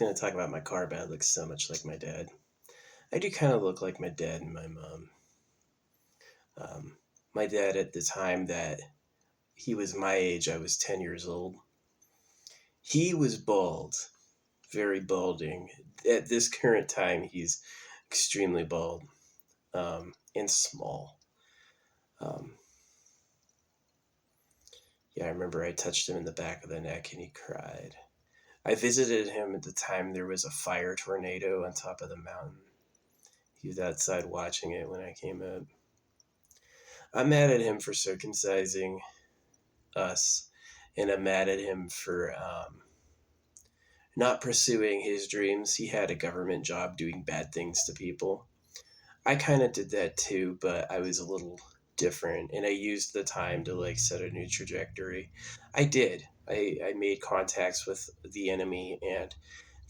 going to talk about my car, but I look so much like my dad. I do kind of look like my dad and my mom. My dad, at the time that he was my age, I was 10 years old. He was bald, very balding. At this current time, he's extremely bald and small. Um, yeah, I remember I touched him in the back of the neck and he cried. I visited him at the time there was a fire tornado on top of the mountain. He was outside watching it when I came up. I'm mad at him for circumcising us, and I'm mad at him for not pursuing his dreams. He had a government job doing bad things to people. I kind of did that too, but I was a little different, and I used the time to set a new trajectory. I did. I made contacts with the enemy, and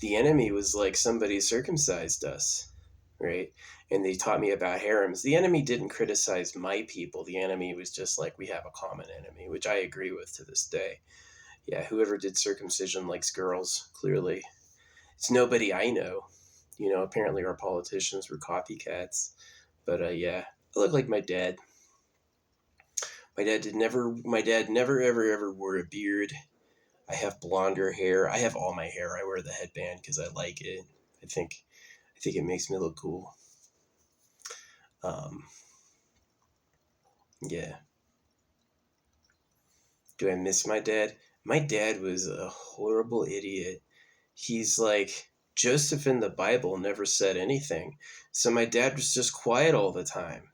the enemy was like somebody circumcised us, right? And they taught me about harems. The enemy didn't criticize my people. The enemy was just like, we have a common enemy, which I agree with to this day. Yeah, whoever did circumcision likes girls, clearly. It's nobody I know. Apparently our politicians were copycats. But yeah, I look like my dad. My dad never ever wore a beard. I have blonder hair. I have all my hair. I wear the headband because I like it. I think it makes me look cool. Um, yeah. Do I miss my dad? My dad was a horrible idiot. He's like Joseph in the Bible never said anything. So my dad was just quiet all the time.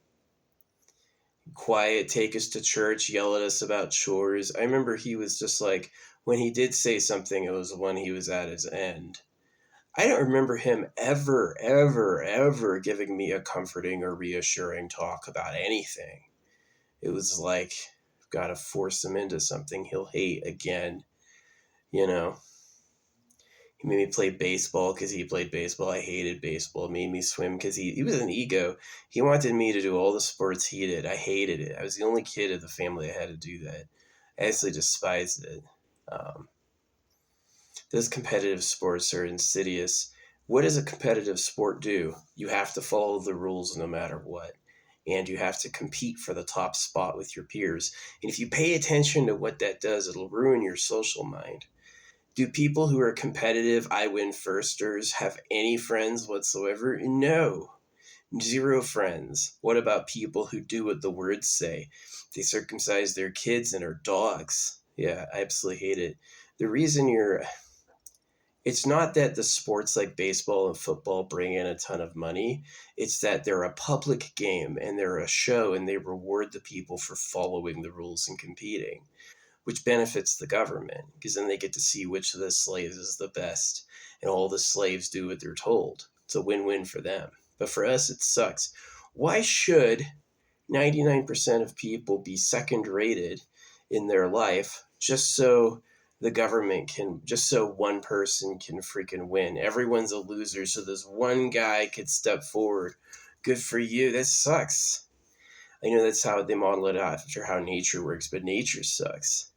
Quiet, take us to church, yell at us about chores. I remember he was just like, when he did say something, it was when he was at his end. I don't remember him ever giving me a comforting or reassuring talk about anything. It was like, I've got to force him into something he'll hate again. You know, he made me play baseball because he played baseball. I hated baseball. Made me swim because he was an ego. He wanted me to do all the sports he did. I hated it. I was the only kid of the family that had to do that. I actually despised it. Um, those competitive sports are insidious. What does a competitive sport do? You have to follow the rules no matter what. And you have to compete for the top spot with your peers. And if you pay attention to what that does, it'll ruin your social mind. Do people who are competitive, I win firsters have any friends whatsoever? No. Zero friends. What about people who do what the words say? They circumcise their kids and are dogs. Yeah, I absolutely hate it. The reason it's not that the sports like baseball and football bring in a ton of money. It's that they're a public game and they're a show and they reward the people for following the rules and competing, which benefits the government because then they get to see which of the slaves is the best and all the slaves do what they're told. It's a win-win for them. But for us, it sucks. Why should 99% of people be second rated in their life just so just so one person can freaking win? Everyone's a loser, so this one guy could step forward. Good for you. That sucks. I know that's how they model it after how nature works, but nature sucks.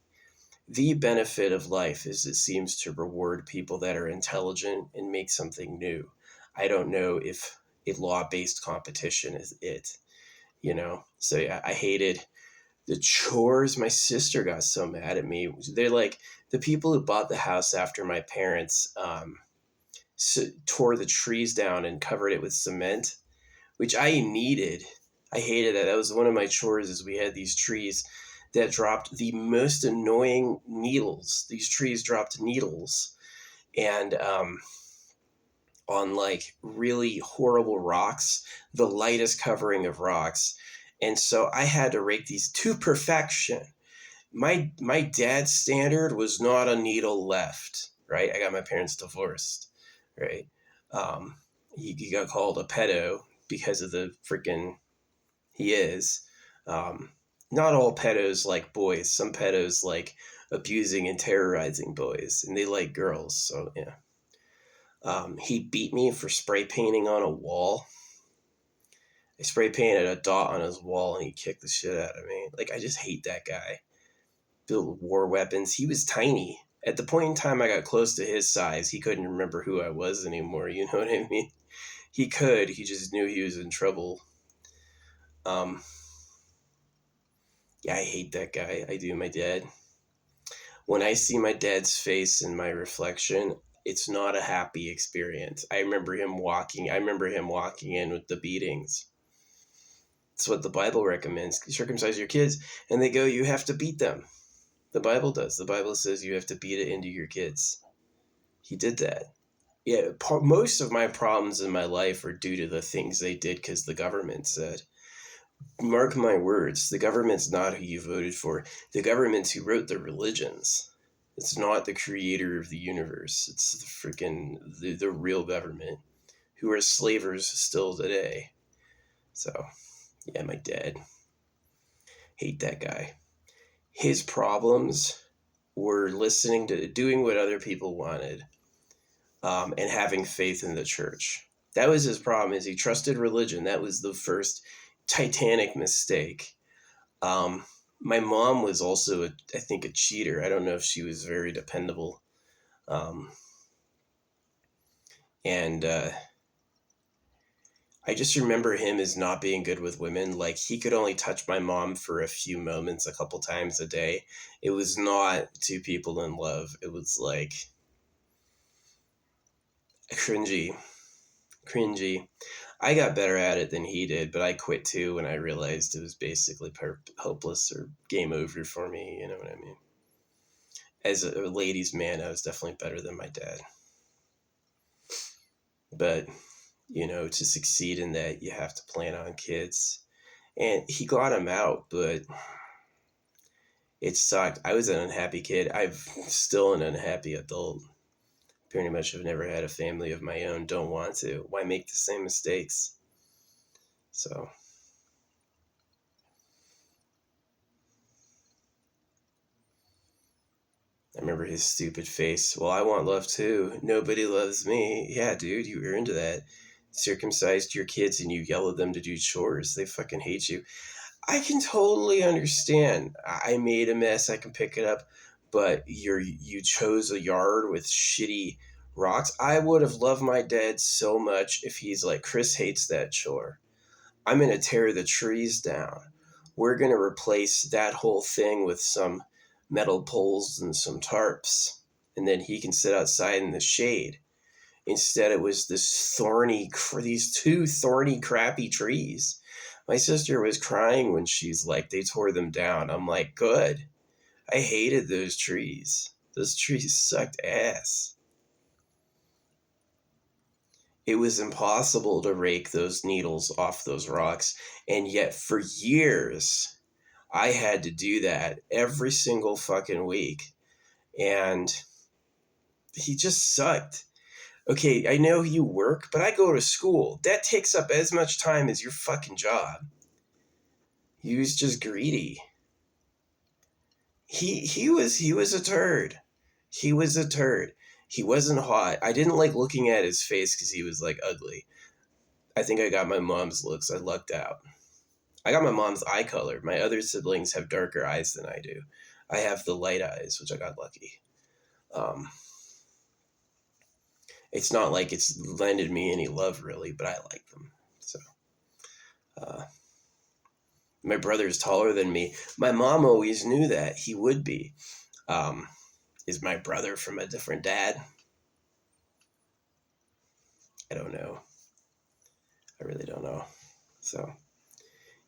The benefit of life is it seems to reward people that are intelligent and make something new. I don't know if a law-based competition is it. So yeah, I hated the chores. My sister got so mad at me. They're like the people who bought the house after my parents tore the trees down and covered it with cement, which I needed. I hated that. That was one of my chores is we had these trees that dropped the most annoying needles. These trees dropped needles and on like really horrible rocks, the lightest covering of rocks. And so I had to rake these to perfection. My dad's standard was not a needle left, right? I got my parents divorced, right? Um, he got called a pedo because of the freaking he is. Um, Not all pedos like boys. Some pedos like abusing and terrorizing boys, and they like girls. So yeah. He beat me for spray painting on a wall. I spray painted a dot on his wall, and he kicked the shit out of me. Like I just hate that guy. Built war weapons. He was tiny. At the point in time I got close to his size, he couldn't remember who I was anymore. You know what I mean? He could. He just knew he was in trouble. Um, yeah, I hate that guy. I do, my dad. When I see my dad's face in my reflection, it's not a happy experience. I remember him walking. I remember him walking in with the beatings. It's what the Bible recommends. Circumcise your kids, and they go, you have to beat them. The Bible does. The Bible says you have to beat it into your kids. He did that. Yeah, most of my problems in my life are due to the things they did because the government said. Mark my words, the government's not who you voted for. The government's who wrote the religions. It's not the creator of the universe. It's the freaking the real government, who are slavers still today. So, yeah, my dad. Hate that guy. His problems were listening to doing what other people wanted, and having faith in the church. That was his problem. Is he trusted religion? That was the first titanic mistake. My mom was also, I think, a cheater. I don't know if she was very dependable. Um, and I just remember him as not being good with women. Like, he could only touch my mom for a few moments, a couple times a day. It was not two people in love. It was like cringy. I got better at it than he did, but I quit too when I realized it was basically hopeless or game over for me. You know what I mean? As a ladies' man, I was definitely better than my dad. But, to succeed in that, you have to plan on kids. And he got him out, but it sucked. I was an unhappy kid. I'm still an unhappy adult. Pretty much have never had a family of my own. Don't want to. Why make the same mistakes? So, I remember his stupid face. Well, I want love too. Nobody loves me. Yeah, dude, you earned that. Circumcised your kids and you yell at them to do chores. They fucking hate you. I can totally understand. I made a mess. I can pick it up. But you chose a yard with shitty rocks. I would have loved my dad so much if he's like, Chris hates that chore. I'm going to tear the trees down. We're going to replace that whole thing with some metal poles and some tarps. And then he can sit outside in the shade. Instead, it was these two thorny, crappy trees. My sister was crying when she's like, they tore them down. I'm like, good. I hated those trees. Those trees sucked ass. It was impossible to rake those needles off those rocks. And yet, for years, I had to do that every single fucking week. And he just sucked. Okay, I know you work, but I go to school. That takes up as much time as your fucking job. He was just greedy. He was a turd. He was a turd. He wasn't hot. I didn't like looking at his face because he was like ugly. I think I got my mom's looks. I lucked out. I got my mom's eye color. My other siblings have darker eyes than I do. I have the light eyes, which I got lucky. Um, it's not like it's lended me any love really, but I like them. So, uh, my brother is taller than me. My mom always knew that he would be. Um, is my brother from a different dad? I don't know. I really don't know. So,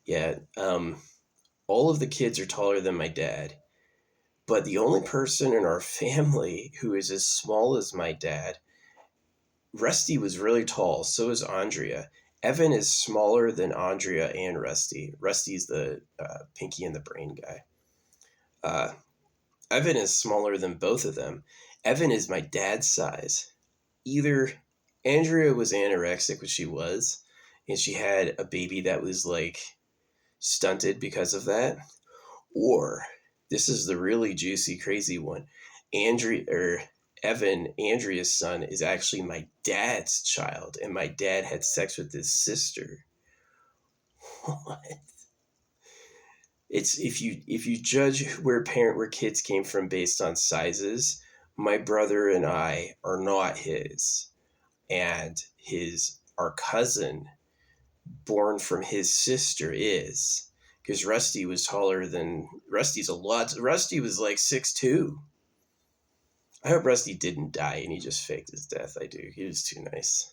yeah, all of the kids are taller than my dad, but the only person in our family who is as small as my dad, Rusty was really tall, so is Andrea. Evan is smaller than Andrea and Rusty. Rusty's the Pinky and the Brain guy. Uh, Evan is smaller than both of them. Evan is my dad's size. Either Andrea was anorexic, which she was, and she had a baby that was like stunted because of that, or this is the really juicy, crazy one. Andrea's son, is actually my dad's child, and my dad had sex with his sister. What? It's if you judge where kids came from based on sizes, My brother and I are not his, and our cousin born from his sister is, because Rusty was taller than Rusty's a lot. Rusty was like 6'2". I hope Rusty didn't die and he just faked his death. I do. He was too nice.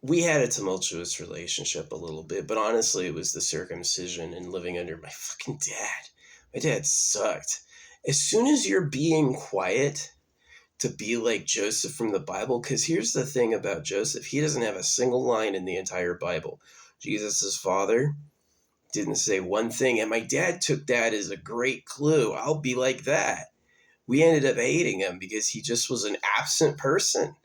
We had a tumultuous relationship a little bit, but honestly, it was the circumcision and living under my fucking dad. My dad sucked. As soon as you're being quiet to be like Joseph from the Bible, because here's the thing about Joseph, he doesn't have a single line in the entire Bible. Jesus' father didn't say one thing, and my dad took that as a great clue. I'll be like that. We ended up hating him because he just was an absent person.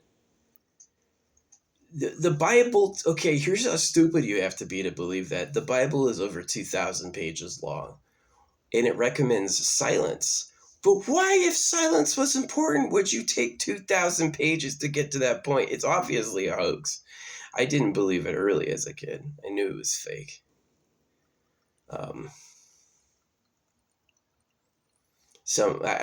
The Bible, okay, here's how stupid you have to be to believe that. The Bible is over 2,000 pages long, and it recommends silence. But why, if silence was important, would you take 2,000 pages to get to that point? It's obviously a hoax. I didn't believe it early as a kid. I knew it was fake.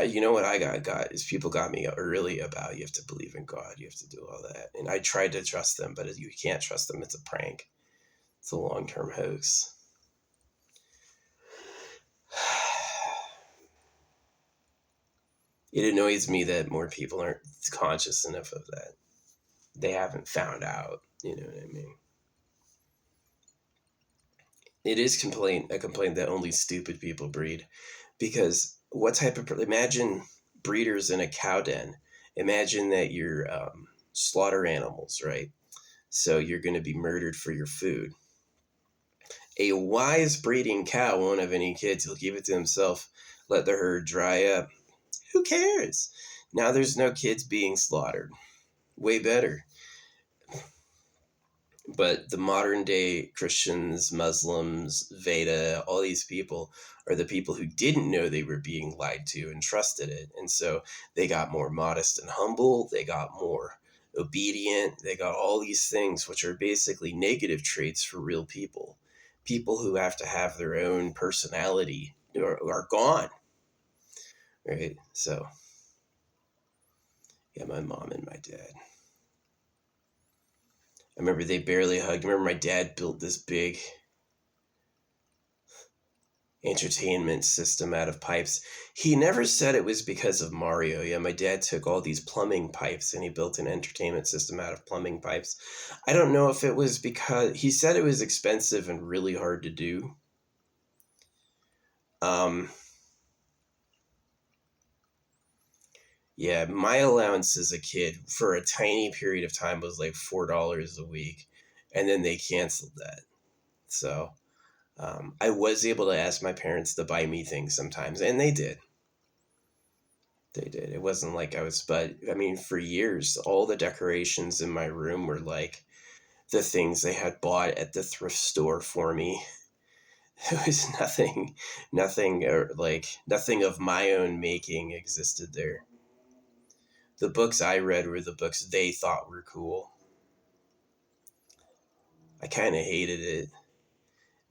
You know what I got is people got me early about you have to believe in God, you have to do all that, and I tried to trust them, but you can't trust them. It's a prank. It's a long-term hoax. It annoys me that more people aren't conscious enough of that. They haven't found out. You know what I mean? It is a complaint that only stupid people breed, because what type of imagine breeders in a cow den. Imagine that you're slaughter animals, right? So you're going to be murdered for your food. A wise breeding cow won't have any kids. He'll keep it to himself, let the herd dry up. Who cares? Now there's no kids being slaughtered. Way better. But the modern day Christians, Muslims, Veda, all these people are the people who didn't know they were being lied to and trusted it. And so they got more modest and humble. They got more obedient. They got all these things, which are basically negative traits for real people. People who have to have their own personality are gone. Right? So, yeah, my mom and my dad. I remember they barely hugged. I remember my dad built this big entertainment system out of pipes. He never said it was because of Mario. Yeah, my dad took all these plumbing pipes and he built an entertainment system out of plumbing pipes. I don't know if it was because he said it was expensive and really hard to do. Yeah, my allowance as a kid for a tiny period of time was like $4 a week, and then they canceled that. So I was able to ask my parents to buy me things sometimes, and they did. They did. It wasn't like but I mean, for years, all the decorations in my room were like the things they had bought at the thrift store for me. It was nothing of my own making existed there. The books I read were the books they thought were cool. I kind of hated it.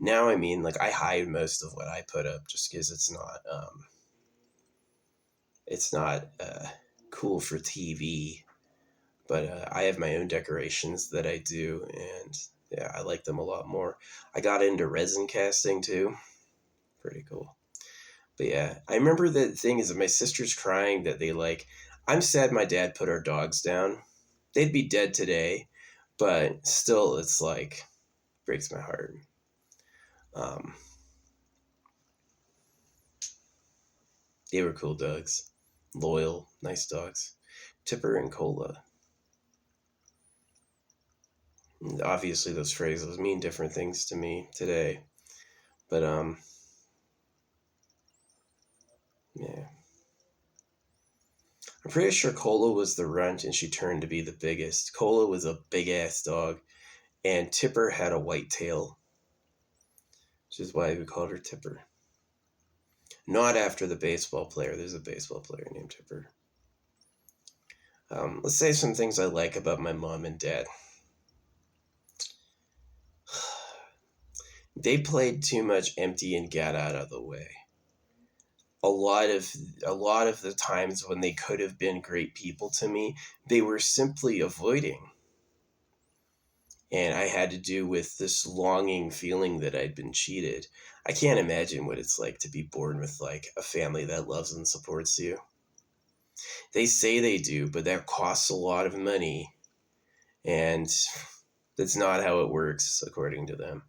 Now, I mean, like, I hide most of what I put up just because it's not cool for TV. But I have my own decorations that I do, and yeah, I like them a lot more. I got into resin casting too. Pretty cool. But yeah, I remember the thing is that my sister's crying that I'm sad my dad put our dogs down. They'd be dead today, but still, it's like, breaks my heart. Um, they were cool dogs. Loyal, nice dogs. Tipper and Cola. Obviously, those phrases mean different things to me today. But, yeah. I'm pretty sure Cola was the runt and she turned to be the biggest. Cola was a big ass dog, and Tipper had a white tail, which is why we called her Tipper. Not after the baseball player. There's a baseball player named Tipper. Let's say some things I like about my mom and dad. They played too much empty and get out of the way. a lot of the times when they could have been great people to me, they were simply avoiding. And I had to do with this longing feeling that I'd been cheated. I can't imagine what it's like to be born with like a family that loves and supports you. They say they do, but that costs a lot of money, and that's not how it works according to them.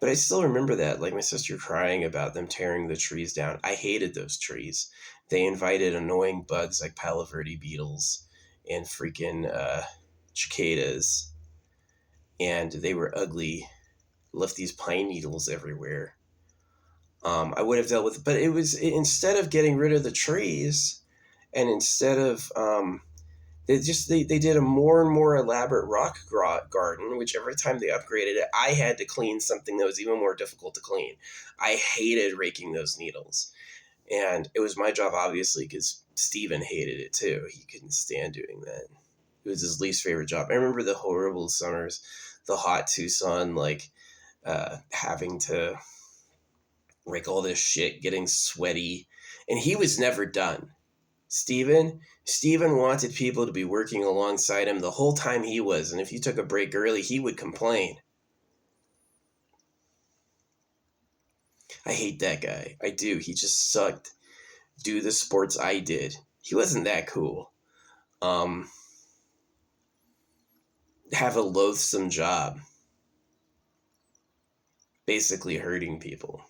But I still remember that, like my sister crying about them tearing the trees down. I hated those trees. They invited annoying bugs like Palo Verde beetles and freaking cicadas, and they were ugly. Left these pine needles everywhere. I would have dealt with it, but it was instead of getting rid of the trees, and instead of they did a more and more elaborate rock garden, which every time they upgraded it, I had to clean something that was even more difficult to clean. I hated raking those needles, and it was my job obviously because Steven hated it too. He couldn't stand doing that. It was his least favorite job. I remember the horrible summers, the hot Tucson, like having to rake all this shit, getting sweaty, and he was never done. Steven wanted people to be working alongside him the whole time he was, and if you took a break early, he would complain. I hate that guy. I do. He just sucked. Do the sports I did. He wasn't that cool. Have a loathsome job. Basically hurting people.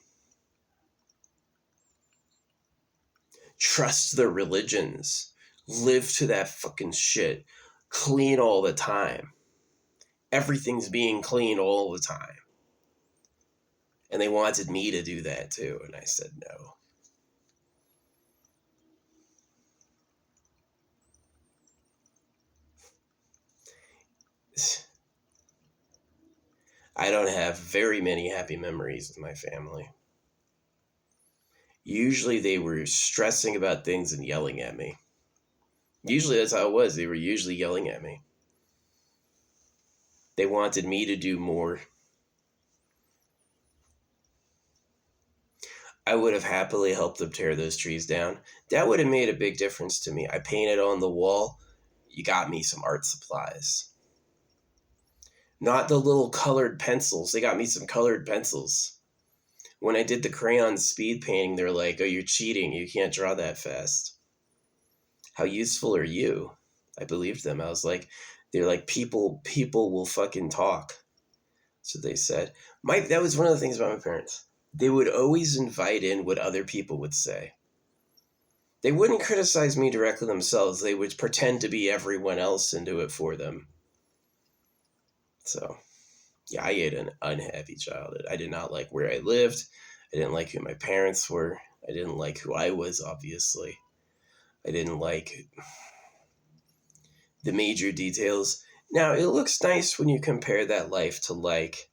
Trust the religions. Live to that fucking shit. Clean all the time. Everything's being clean all the time. And they wanted me to do that too, and I said no. I don't have very many happy memories with my family. Usually they were stressing about things and yelling at me. Usually that's how it was. They were usually yelling at me. They wanted me to do more. I would have happily helped them tear those trees down. That would have made a big difference to me. I painted on the wall. You got me some art supplies. Not the little colored pencils. They got me some colored pencils. When I did the crayon speed painting, they're like, oh, you're cheating. You can't draw that fast. How useful are you? I believed them. I was like, they're like, people will fucking talk. So they said. That was one of the things about my parents. They would always invite in what other people would say. They wouldn't criticize me directly themselves. They would pretend to be everyone else and do it for them. So, yeah, I had an unhappy childhood. I did not like where I lived. I didn't like who my parents were. I didn't like who I was, obviously. I didn't like the major details. Now, it looks nice when you compare that life to, like,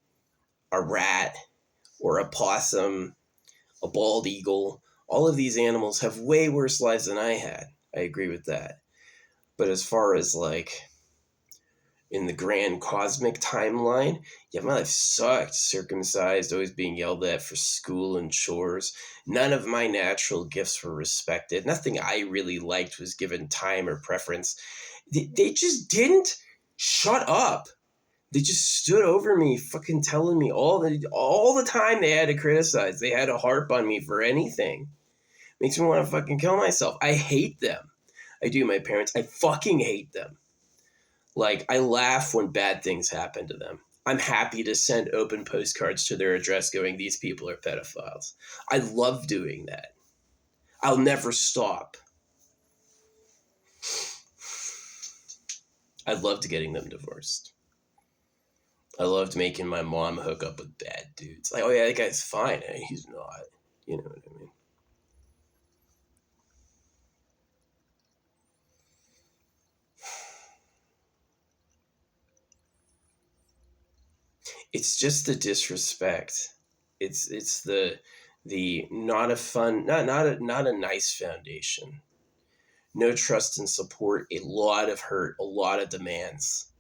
a rat or a possum, a bald eagle. All of these animals have way worse lives than I had. I agree with that. But as far as, like, in the grand cosmic timeline, yeah, my life sucked. Circumcised, always being yelled at for school and chores. None of my natural gifts were respected. Nothing I really liked was given time or preference. They just didn't shut up. They just stood over me, fucking telling me all the time they had to criticize. They had to harp on me for anything. Makes me want to fucking kill myself. I hate them. I do, my parents. I fucking hate them. Like, I laugh when bad things happen to them. I'm happy to send open postcards to their address going, these people are pedophiles. I love doing that. I'll never stop. I loved getting them divorced. I loved making my mom hook up with bad dudes. Like, oh yeah, that guy's fine. He's not. You know what I mean? It's just the disrespect. It's the not a fun, not a nice foundation. No trust and support, a lot of hurt, a lot of demands.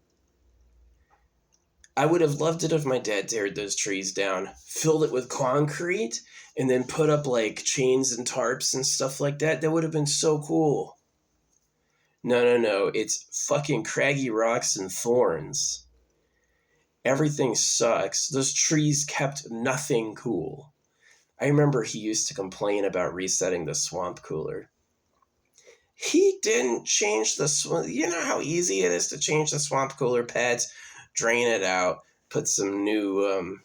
I would have loved it if my dad teared those trees down, filled it with concrete, and then put up like chains and tarps and stuff like that. That would have been so cool. No, no, no. It's fucking craggy rocks and thorns. Everything sucks. Those trees kept nothing cool. I remember he used to complain about resetting the swamp cooler. He didn't change the swamp. You know how easy it is to change the swamp cooler pads, drain it out, put some new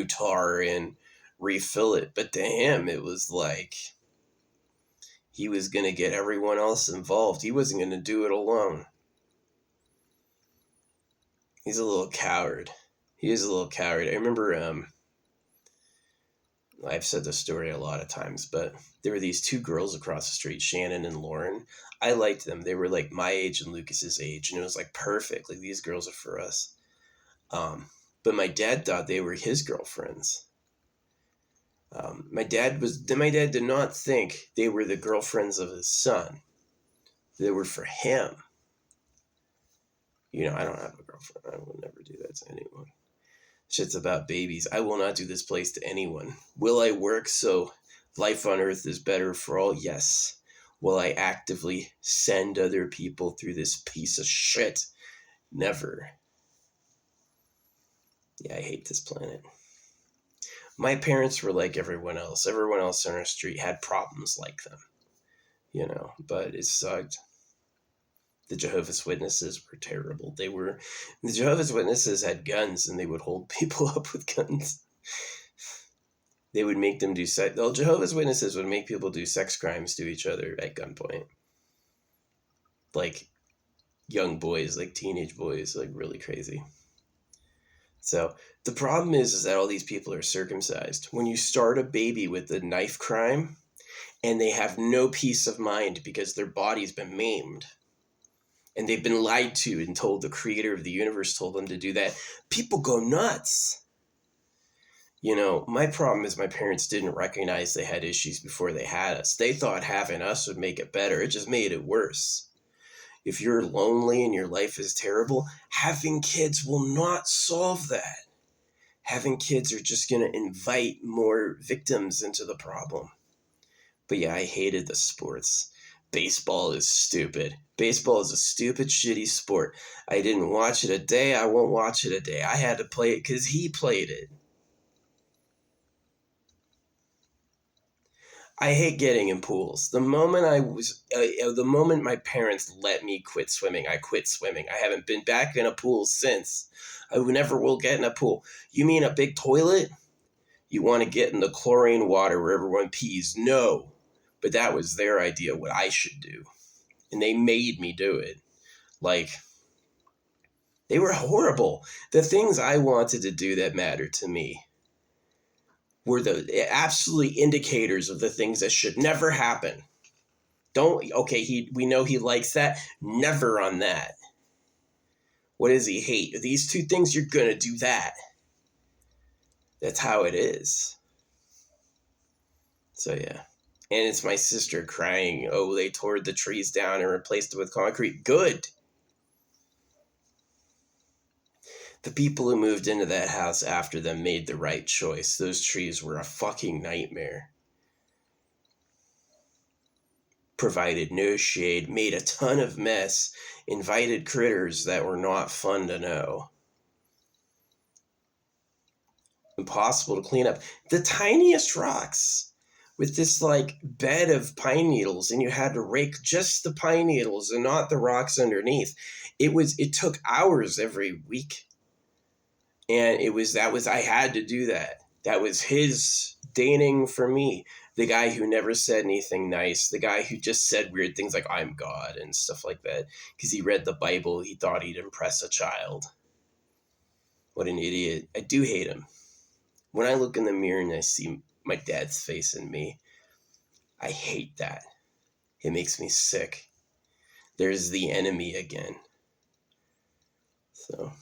tar in, refill it. But to him, it was like he was going to get everyone else involved. He wasn't going to do it alone. He's a little coward. He is a little coward. I remember, I've said this story a lot of times, but there were these two girls across the street, Shannon and Lauren. I liked them. They were like my age and Lucas's age, and it was like perfect. Like, these girls are for us. But my dad thought they were his girlfriends. My dad did not think they were the girlfriends of his son. They were for him. You know, I don't have a girlfriend. I will never do that to anyone. Shit's about babies. I will not do this place to anyone. Will I work so life on earth is better for all? Yes. Will I actively send other people through this piece of shit? Never. Yeah, I hate this planet. My parents were like everyone else. Everyone else on our street had problems like them. You know, but it sucked. The Jehovah's Witnesses were terrible. The Jehovah's Witnesses had guns, and they would hold people up with guns. They would make them do Jehovah's Witnesses would make people do sex crimes to each other at gunpoint. Like young boys, like teenage boys, like really crazy. So the problem is that all these people are circumcised. When you start a baby with a knife crime, and they have no peace of mind because their body's been maimed, and they've been lied to and told the creator of the universe told them to do that, people go nuts. You know, my problem is my parents didn't recognize they had issues before they had us. They thought having us would make it better. It just made it worse. If you're lonely and your life is terrible, having kids will not solve that. Having kids are just going to invite more victims into the problem. But yeah, I hated the sports. Baseball is stupid. Baseball is a stupid, shitty sport. I didn't watch it a day. I won't watch it a day. I had to play it because he played it. I hate getting in pools. The moment my parents let me quit swimming, I quit swimming. I haven't been back in a pool since. I never will get in a pool. You mean a big toilet? You want to get in the chlorine water where everyone pees? No. But that was their idea what I should do. And they made me do it. Like, they were horrible. The things I wanted to do that mattered to me were the absolutely indicators of the things that should never happen. We know he likes that. Never on that. What does he hate? These two things, you're going to do that. That's how it is. So, yeah. And it's my sister crying, oh, they tore the trees down and replaced it with concrete. Good. The people who moved into that house after them made the right choice. Those trees were a fucking nightmare. Provided no shade, made a ton of mess, invited critters that were not fun to know. Impossible to clean up. The tiniest rocks with this like bed of pine needles, and you had to rake just the pine needles and not the rocks underneath. It took hours every week. And I had to do that. That was his deigning for me. The guy who never said anything nice. The guy who just said weird things like, I'm God and stuff like that. Because he read the Bible. He thought he'd impress a child. What an idiot. I do hate him. When I look in the mirror and I see my dad's face in me, I hate that. It makes me sick. There's the enemy again. So...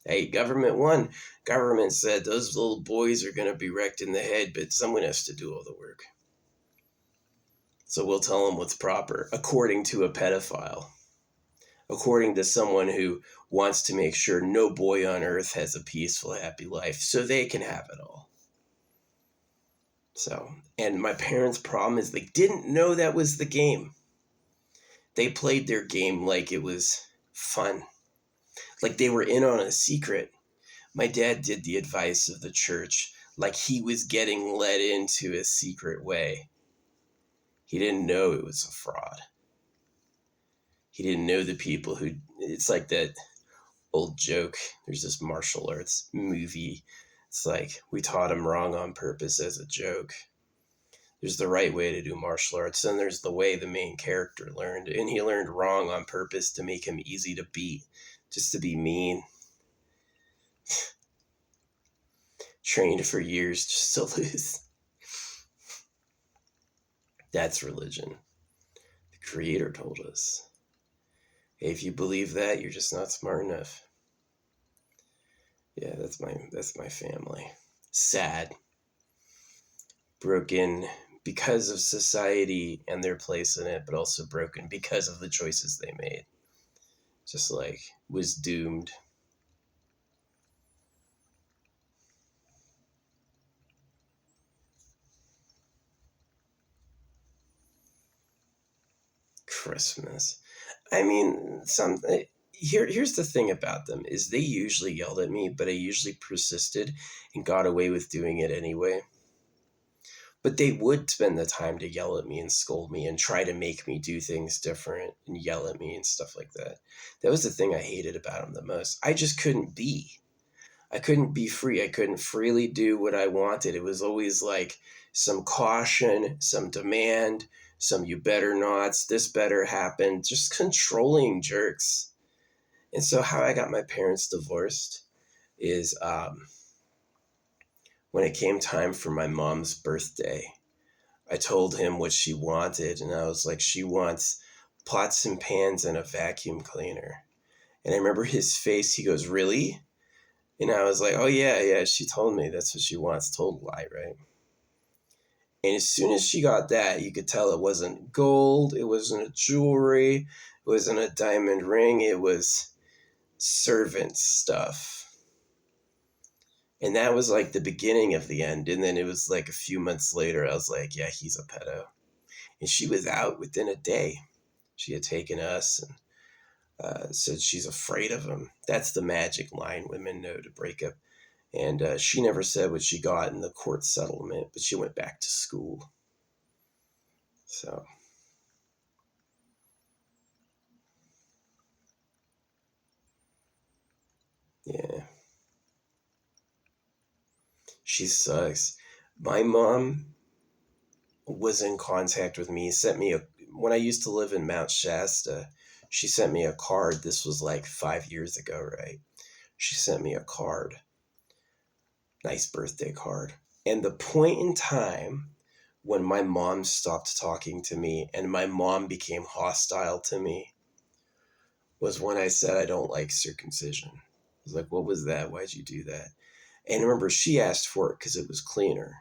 hey, government won. Government said those little boys are going to be wrecked in the head, but someone has to do all the work. So we'll tell them what's proper, according to a pedophile. according to someone who wants to make sure no boy on earth has a peaceful, happy life so they can have it all. So, and my parents' problem is they didn't know that was the game. They played their game like it was fun, like they were in on a secret. My dad did the advice of the church like he was getting led into a secret way. He didn't know it was a fraud. He didn't know the people who, it's like that old joke. There's this martial arts movie. It's like, we taught him wrong on purpose as a joke. There's the right way to do martial arts, and there's the way the main character learned. And he learned wrong on purpose to make him easy to beat, just to be mean. Trained for years just to lose. That's religion. The Creator told us. Hey, if you believe that, you're just not smart enough. Yeah, that's my family. Sad. Broken because of society and their place in it, but also broken because of the choices they made. Just like was doomed. Christmas. I mean, here's the thing about them is they usually yelled at me, but I usually persisted and got away with doing it anyway. But they would spend the time to yell at me and scold me and try to make me do things different and yell at me and stuff like that. That was the thing I hated about them the most. I just couldn't be. I couldn't be free. I couldn't freely do what I wanted. It was always like some caution, some demand, some you better nots, this better happen, just controlling jerks. And so how I got my parents divorced is when it came time for my mom's birthday, I told him what she wanted, and I was like, she wants pots and pans and a vacuum cleaner. And I remember his face, he goes, really? And I was like, oh, yeah, she told me that's what she wants. Total lie, right? And as soon as she got that, you could tell it wasn't gold, it wasn't a jewelry, it wasn't a diamond ring, it was servant stuff. And that was like the beginning of the end. And then it was like a few months later, I was like, yeah, he's a pedo. And she was out within a day. She had taken us and said she's afraid of him. That's the magic line women know to break up. And she never said what she got in the court settlement, but she went back to school. So, yeah. She sucks. My mom was in contact with me, when I used to live in Mount Shasta, she sent me a card. This was like 5 years ago, right? She sent me a card. Nice birthday card. And the point in time when my mom stopped talking to me and my mom became hostile to me was when I said I don't like circumcision. I was like, what was that? Why'd you do that? And remember, she asked for it because it was cleaner.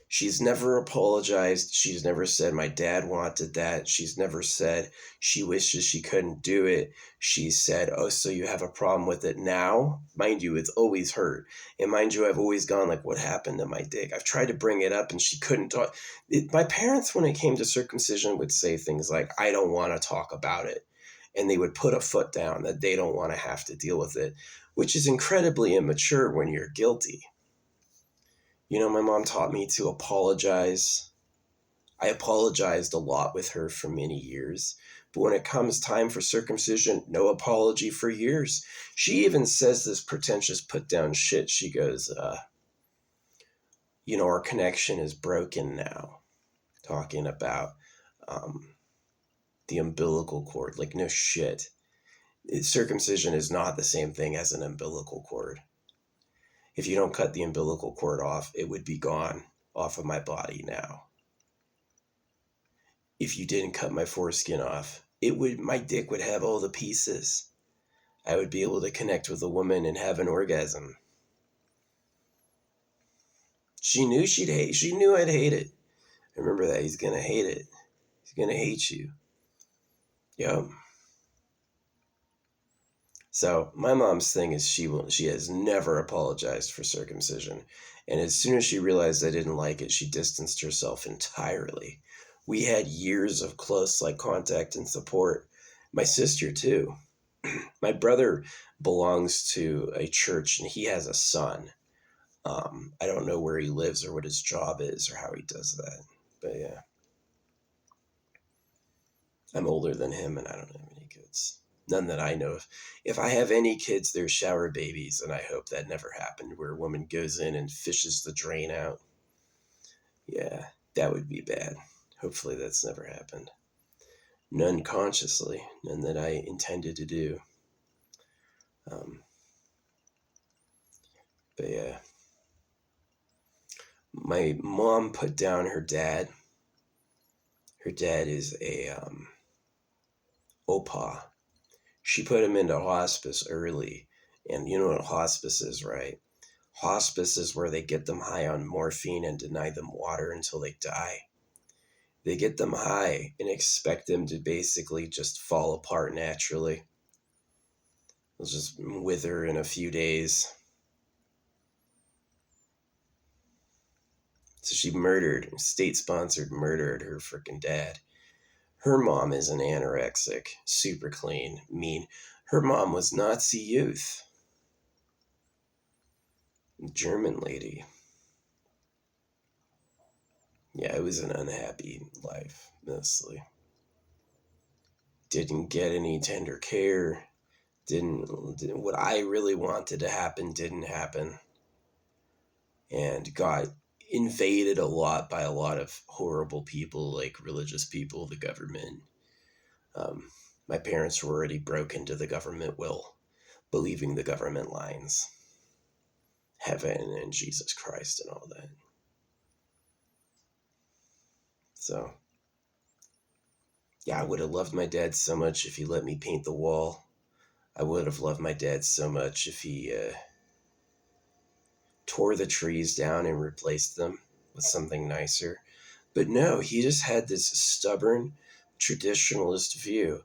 She's never apologized. She's never said my dad wanted that. She's never said she wishes she couldn't do it. She said, oh, so you have a problem with it now? Mind you, it's always hurt. And mind you, I've always gone like, what happened to my dick? I've tried to bring it up and she couldn't talk. My parents, when it came to circumcision, would say things like, I don't want to talk about it. And they would put a foot down that they don't want to have to deal with it, which is incredibly immature when you're guilty. You know, my mom taught me to apologize. I apologized a lot with her for many years. But when it comes time for circumcision, no apology for years. She even says this pretentious put down shit. She goes, our connection is broken now. Talking about the umbilical cord. Like, no shit. Circumcision is not the same thing as an umbilical cord. If you don't cut the umbilical cord off, it would be gone off of my body now. If you didn't cut my foreskin off, my dick would have all the pieces. I would be able to connect with a woman and have an orgasm. She knew I'd hate it. I remember that. He's gonna hate it. He's gonna hate you. Yep. So my mom's thing is she has never apologized for circumcision, and as soon as she realized I didn't like it, she distanced herself entirely. We had years of close contact and support. My sister too. My brother belongs to a church and he has a son. I don't know where he lives or what his job is or how he does that, but yeah, I'm older than him and I don't have any kids. None that I know of. If I have any kids, they're shower babies, and I hope that never happened where a woman goes in and fishes the drain out. Yeah, that would be bad. Hopefully that's never happened. None consciously, none that I intended to do. Um, but yeah, my mom put down her dad. Her dad is a OPA. She put him into hospice early. And you know what hospice is, right? Hospice is where they get them high on morphine and deny them water until they die. They get them high and expect them to basically just fall apart naturally. They'll just wither in a few days. So she state-sponsored murdered her freaking dad. Her mom is an anorexic, super clean, mean. Her mom was Nazi youth. German lady. Yeah, it was an unhappy life, mostly. Didn't get any tender care. Didn't what I really wanted to happen didn't happen. And got invaded a lot by a lot of horrible people, like religious people, the government. Um, my parents were already broken to the government will, believing the government lines, heaven and Jesus Christ and all that. So, yeah, I would have loved my dad so much if he let me paint the wall. I would have loved my dad so much if he tore the trees down and replaced them with something nicer. But no, he just had this stubborn traditionalist view.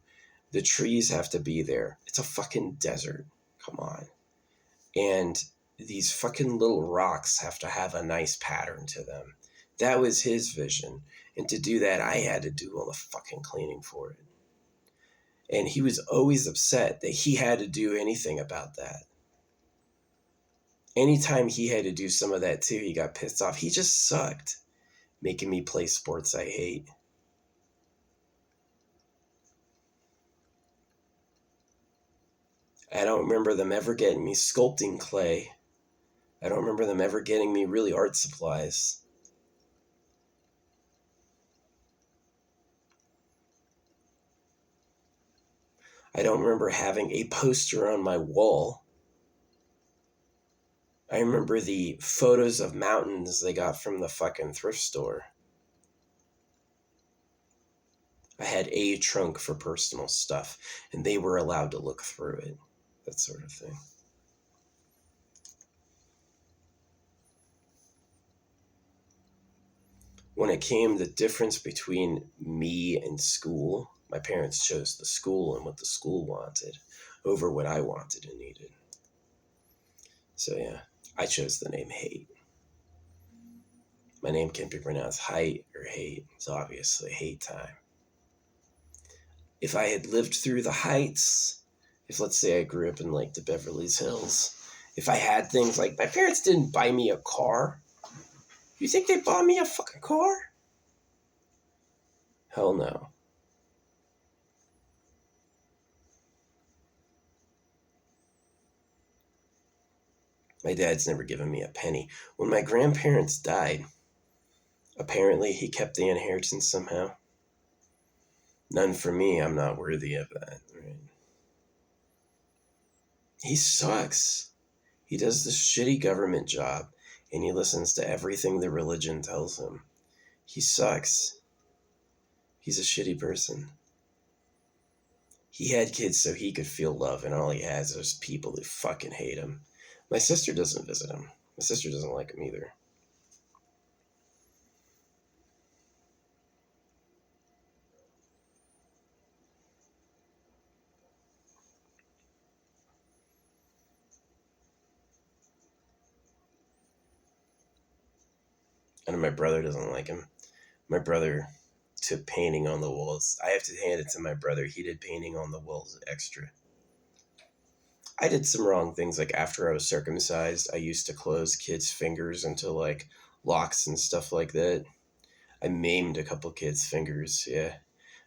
The trees have to be there. It's a fucking desert. Come on. And these fucking little rocks have to have a nice pattern to them. That was his vision. And to do that, I had to do all the fucking cleaning for it. And he was always upset that he had to do anything about that. Anytime he had to do some of that too, he got pissed off. He just sucked, making me play sports I hate. I don't remember them ever getting me sculpting clay. I don't remember them ever getting me really art supplies. I don't remember having a poster on my wall. I remember the photos of mountains they got from the fucking thrift store. I had a trunk for personal stuff, and they were allowed to look through it. That sort of thing. When it came the difference between me and school, my parents chose the school and what the school wanted over what I wanted and needed. So yeah, I chose the name Hate. My name can be pronounced Height or Hate. It's obviously hate time. If I had lived through the Heights, if let's say I grew up in the Beverly Hills, if I had things like my parents didn't buy me a car. You think they bought me a fucking car? Hell no. My dad's never given me a penny. When my grandparents died, apparently he kept the inheritance somehow. None for me, I'm not worthy of that. Right? He sucks. He does this shitty government job, and he listens to everything the religion tells him. He sucks. He's a shitty person. He had kids so he could feel love, and all he has is people who fucking hate him. My sister doesn't visit him. My sister doesn't like him either. And my brother doesn't like him. My brother took painting on the walls. I have to hand it to my brother. He did painting on the walls extra. I did some wrong things. Like after I was circumcised, I used to close kids' fingers into like locks and stuff like that. I maimed a couple kids' fingers. Yeah.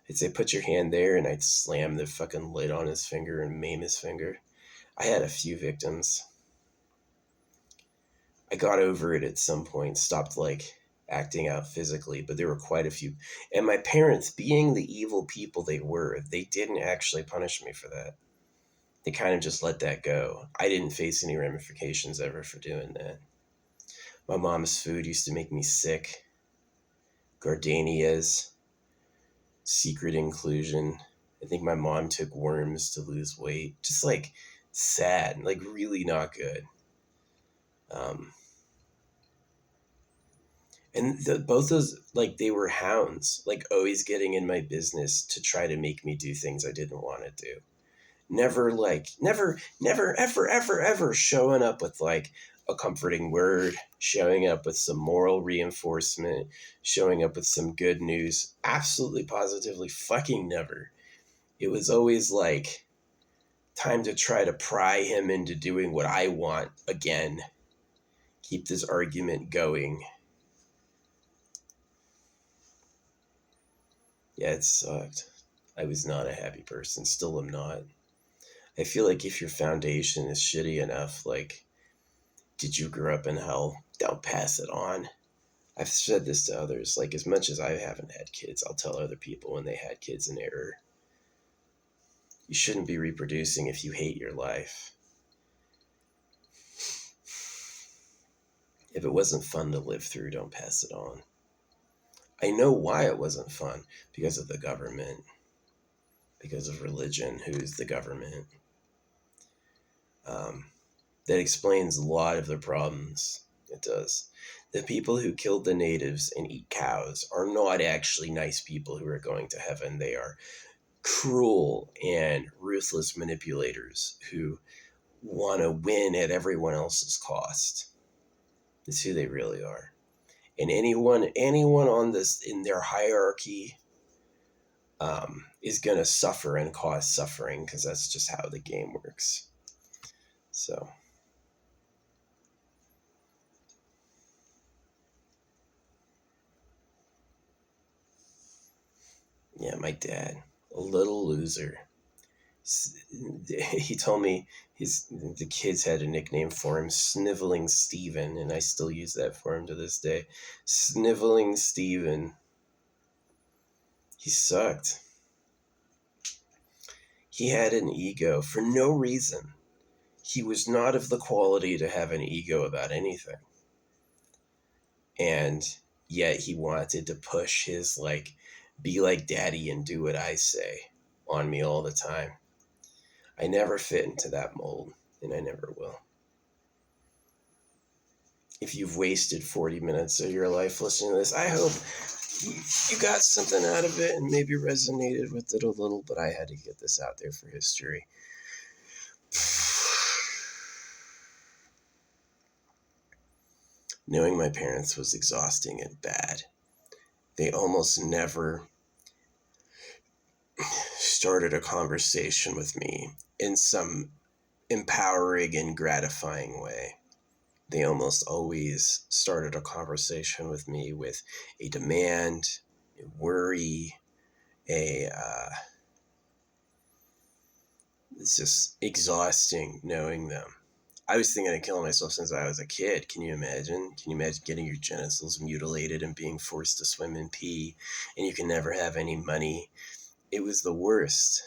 I'd say, put your hand there, and I'd slam the fucking lid on his finger and maim his finger. I had a few victims. I got over it at some point, stopped like acting out physically, but there were quite a few. And my parents, being the evil people they were, they didn't actually punish me for that. They kind of just let that go. I didn't face any ramifications ever for doing that. My mom's food used to make me sick. Gardenias, secret inclusion. I think my mom took worms to lose weight. Just like sad, like really not good. Um, and both those, like, they were hounds, like always getting in my business to try to make me do things I didn't want to do. Never, ever showing up with like a comforting word, showing up with some moral reinforcement, showing up with some good news. Absolutely, positively, fucking never. It was always like time to try to pry him into doing what I want again. Keep this argument going. Yeah, it sucked. I was not a happy person. Still am not. I feel like if your foundation is shitty enough, like, did you grow up in hell? Don't pass it on. I've said this to others. Like, as much as I haven't had kids, I'll tell other people when they had kids in error. You shouldn't be reproducing if you hate your life. If it wasn't fun to live through, don't pass it on. I know why it wasn't fun. Because of the government. Because of religion. Who's the government? That explains a lot of the problems. It does. The people who killed the natives and eat cows are not actually nice people who are going to heaven. They are cruel and ruthless manipulators who want to win at everyone else's cost. That's who they really are. And anyone on this in their hierarchy is going to suffer and cause suffering because that's just how the game works. So. Yeah, my dad, a little loser. He told me the kids had a nickname for him, Sniveling Steven, and I still use that for him to this day. Sniveling Steven. He sucked. He had an ego for no reason. He was not of the quality to have an ego about anything. And yet he wanted to push his, like, be like daddy and do what I say on me all the time. I never fit into that mold, and I never will. If you've wasted 40 minutes of your life listening to this, I hope you got something out of it and maybe resonated with it a little, but I had to get this out there for history. Knowing my parents was exhausting and bad. They almost never started a conversation with me in some empowering and gratifying way. They almost always started a conversation with me with a demand, a worry, it's just exhausting knowing them. I was thinking of killing myself since I was a kid. Can you imagine? Can you imagine getting your genitals mutilated and being forced to swim and pee, and you can never have any money? It was the worst.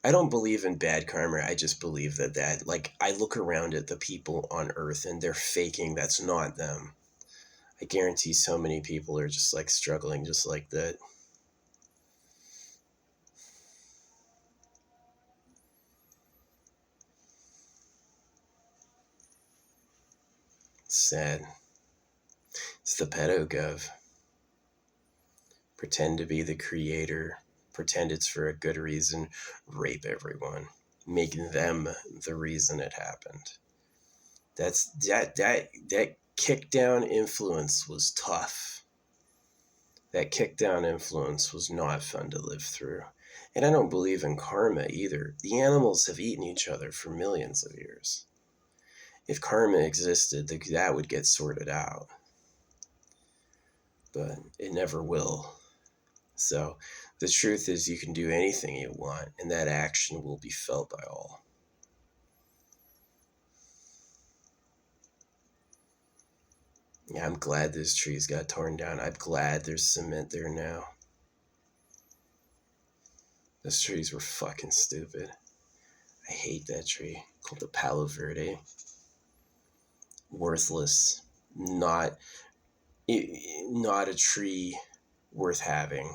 I don't believe in bad karma. I just believe that like, I look around at the people on Earth and they're faking. That's not them. I guarantee so many people are just like struggling just like that. Sad. It's the pedo-gov. Pretend to be the creator. Pretend it's for a good reason. Rape everyone. Making them the reason it happened. That kick down influence was tough. That kick down influence was not fun to live through. And I don't believe in karma either. The animals have eaten each other for millions of years. If karma existed, that would get sorted out. But it never will. So the truth is, you can do anything you want, and that action will be felt by all. Yeah, I'm glad those trees got torn down. I'm glad there's cement there now. Those trees were fucking stupid. I hate that tree. Called the Palo Verde. Worthless. Not a tree worth having.